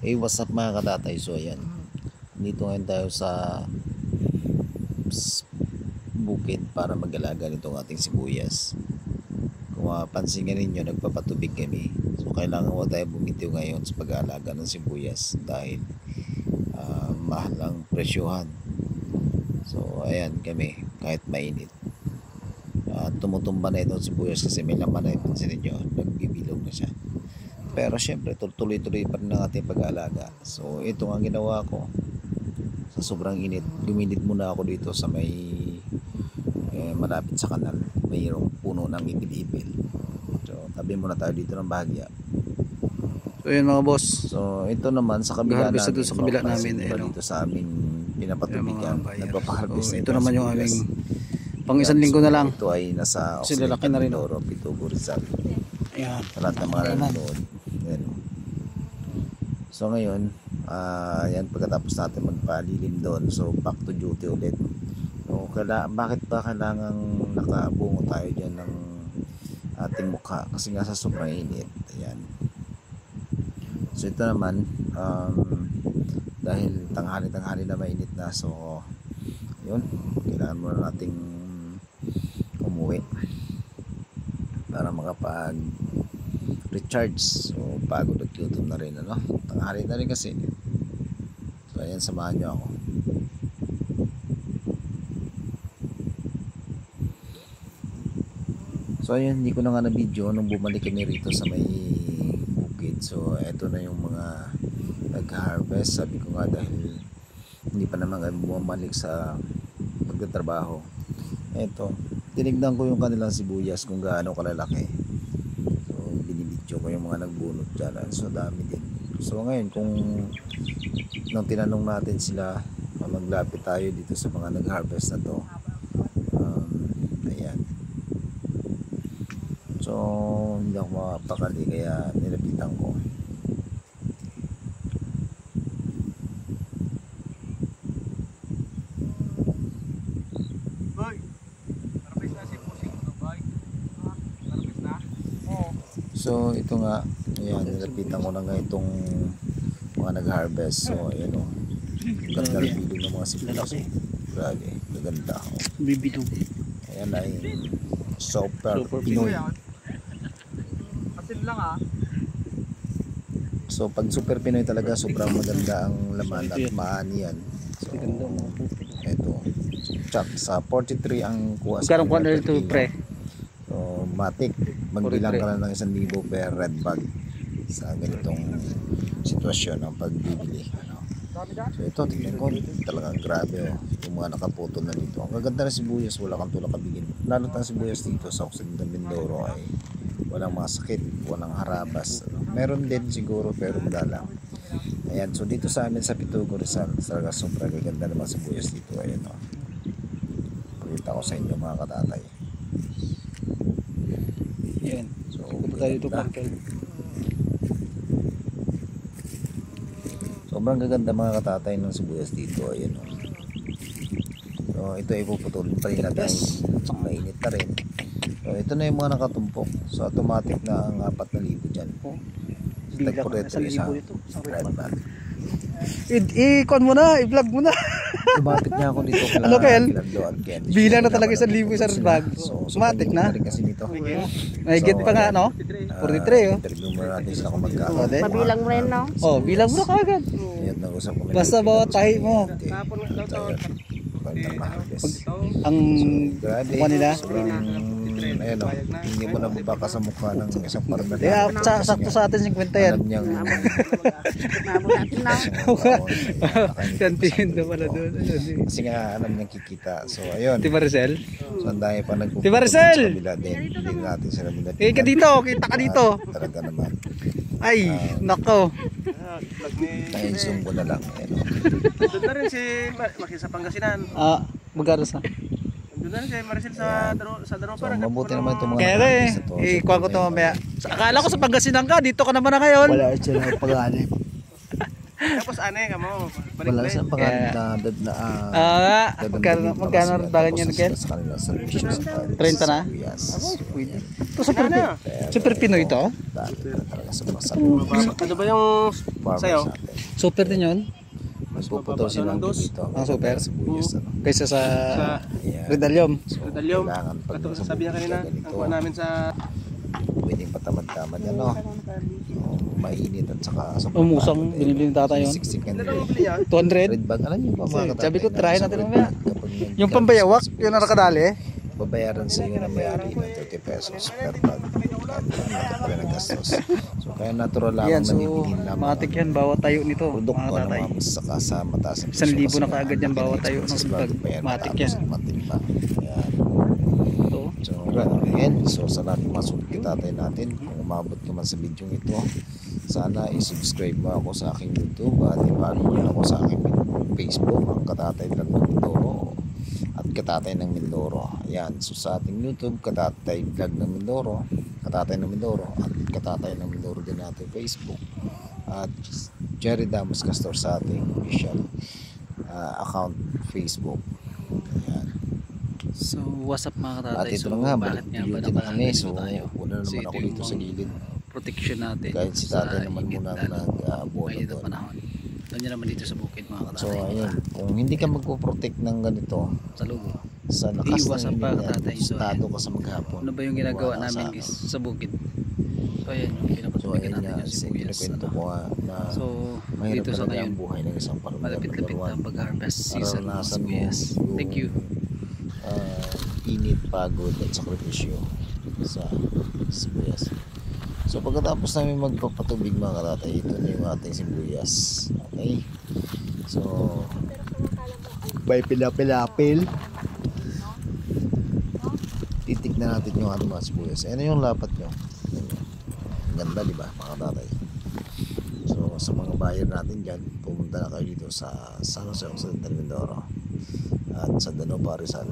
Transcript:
Hey, what's up mga katatay? So ayan, dito ngayon tayo sa bukid para mag-alaga nitong ating sibuyas. Kung mapansin nga ninyo, nagpapatubig kami. So kailangan mo tayo bumitiw ngayon sa pag-aalaga ng sibuyas dahil mahal ang presyohan. So ayan kami, kahit mainit. Tumutumba na itong sibuyas kasi may laman na, pansin ninyo, nagbibilog na siya. Pero syempre tuloy-tuloy pa rin ang ating pag-aalaga. So ito ang ginawa ko. Sa sobrang init, guminit muna ako dito sa may malapit sa kanal. Mayroong puno ng ipil-ipil. So tabi muna tayo dito ng bahagya. So yun mga boss. So ito naman sa kabila namin, sa kabila namin dito sa aming pinapatubigan. Nagpapaharvest. Ito naman yung aming pang isang linggo na lang. Ito ay nasa lalaki na rin. Mindoro, Pitugo, Rizal. Ayan. Sa lahat ng mga nanonood. So ngayon, yan, pagkatapos natin magpalilim doon, so back to duty ulit. So bakit ba kailangang nakabungo tayo dyan ng ating mukha? Kasi nga sa sobrang init. Ayan. So ito naman, dahil tanghali na mainit na, so yun, kailangan muna nating umuwi para makapag recharge. So pagod at gutom na rin, ano, tanghali na rin kasi. So ayan, samahan nyo ako. So ayan, hindi ko na nga na video nung bumalik kami rito sa may bukid. So eto na yung mga nag-harvest. Sabi ko nga, dahil hindi pa naman kami bumalik sa pagtatrabaho, eto, tinignan ko yung kanilang sibuyas kung gaano kalalaki. Ko yung mga nagbunot dyan, so dami din. So ngayon, kung nung tinanong natin sila, maglapit tayo dito sa mga nag-harvest na to, ayan. So hindi ako makapakali, kaya nilapitan ko. So ito nga, ayan, nilapitan ko na nga itong mga nag-harvest. So ayan o, ganda ng bilog ng mga sibuyas. Grabe, maganda. Bibidong. Ayan ay super Pinoy. Asin lang ah. So pag super Pinoy talaga, sobrang maganda ang laman at maani yan. So ito, chak sa 43 ang kuha sa Magkarang kuha na ito pre. So matik, magbilang ka lang ng 1,000 per red bag sa ganitong sitwasyon ng pagbibili, ano. So ito, tingnan ko, talagang grabe, oh, yung mga nakaputol na dito. Ang gaganda na sibuyas, wala kang tulak kabigin. Lalo ang sibuyas dito sa Occidental Mindoro ay walang mga sakit, walang harabas, ano. Meron din siguro pero dalang. Ayan, so dito sa amin sa Pitugo, Rizal, talaga sobrang gaganda ng mga sibuyas dito. Ayan, oh. Pakita ko sa inyo mga katatay. Yan. So punta tayo dito parkel. Sobrang gaganda mga katatay ng sibuyas dito. Ayan o. So ito ay puputulin pa rin natin. Mainit na rin. So ito na yung mga nakatumpok. So automatic na ang 4,000 dyan. Stag po ito isang red bag. I-con mo na, i-vlog mo na. Automatic niya ako dito. Ano Kel? Bilang na talaga 1,000 sa red bag. Automatic na. Kasi dito. May get pa nga, no? 43 oh. Interview mo natin sila kung magkakaroon. Mabilang mo rin, no? Oh, bilang mo na kagad. Nag-usap ko. Basta bawat tahi mo. Ang mukha nila. Ayun o, hindi mo na bubaka sa mukha ng isang parang Kaya sakto sa atin 50 yan. alam niyang Kantiin na pala doon. kasi nga alam niyang kikita. So ayun, Di Maricel? so ang dahil pa nagpupunta Di Maricel! sa kabila din. Hindi natin sila nilapitan. Eh ka dito, kita ka dito. Talaga naman. Ay, nako. Dahil zoom ko na lang. Ayun o. Doon na rin si Maricel sa Pangasinan. Magkano sa? Doon na rin si Maricel sa Daropa. So mabuti naman itong mga Kaya nakakabis na to. ikuha ko ito mamaya. Akala ko sa Pangasinan ka, dito ka naman na ngayon. Wala sila pag-anip. Tapos ane ka mo. Balik Wala ulit. sa mga Magkano dagan yan, Ken? sa kanila servisyo sa 30 na? sibuyas. Pwede. Ito super, Ano? super Pinoy to? Dahil talaga sa mga salubo Ano ba yung farmers sa'yo? natin. Super din yun? Magpuputol mababa silang ng dos. dito. Ah, super. Sibuyas, ano. Kaysa sa Ayan. Redalium. So, Redalyom. kailangan pag Ito nasa sabi niya bukid kanina. ka ganito, Ang kuha namin sa... pwedeng patamad-tamad yan, no? Mainit at saka sa Umusang, binili ni tata yun. Siksik yan. Ano lang bili yan? 200. Red bag, alam niyo ba mga Sabi ko, katatay, try natin sa mamaya. red bag, kapag Yung pambayawak, yun ang nakadali. babayaran sa iyo na may-ari ng 30 pesos per bag. Kaya nagastos. So kaya natural Yan, lamang so manibilhin lamang matik yan, bawat tayo nito. produkto Mga na tatay. saka sa mataas ang 1,000 presyo na kasi kaagad yan ang bawat tayo expenses ng bago bag. pa yan Matik matapos yan. matimba. Ayan. Ito. So again, so sa lahat ng masukit kitatay natin, kung umabot ka man sa video ito, sana i-subscribe mo ako sa aking YouTube at i-follow mo ako sa aking Facebook, ang Katatay Vlog ng Mindoro at Katatay ng Mindoro. Ayan, so sa ating YouTube, Katatay Vlog ng Mindoro, Katatay ng Mindoro at Katatay ng Mindoro din natin Facebook at Jerry Damas Castor sa ating official account Facebook. Ayan. So, what's up mga At katatay? ito So, na nga, bakit balik nga ba video na kami. So, tayo? una So, naman ito ako yung dito sa gilid. protection natin. Kahit si tatay sa naman init muna lalo. nag-abono Mainit ang doon. panahon. Doon nyo naman dito sa bukid mga katatay. So ayun, kung hindi ka magpo-protect ng ganito Sa lugo. sa lakas Iiwasan ng pa, init, katatay. So, estado ka sa maghapon. Ano ba yung ginagawa Wala namin sa guys akin. sa bukid? So ayan, yung So pinapatubigan ayun natin nga, yung kasi sibuyas. kinakwento ko nga na So, mahirap dito sa talaga ngayon, ang buhay ng isang farmer. malapit-lapit na ang pag-harvest season ng Naranasan mo sibuyas. yung, Thank you. Init, pagod at sakripisyo sa sibuyas. So pagkatapos namin magpapatubig mga katatay, ito na yung ating sibuyas. Okay. So by pilapil-apil titignan natin yung ating mga sibuyas. Ano yung lapat nyo? Ang ganda, di ba mga katatay? So sa mga buyer natin dyan, pumunta na kayo dito sa San Jose Occidental Mindoro at sa Danupa Rizal.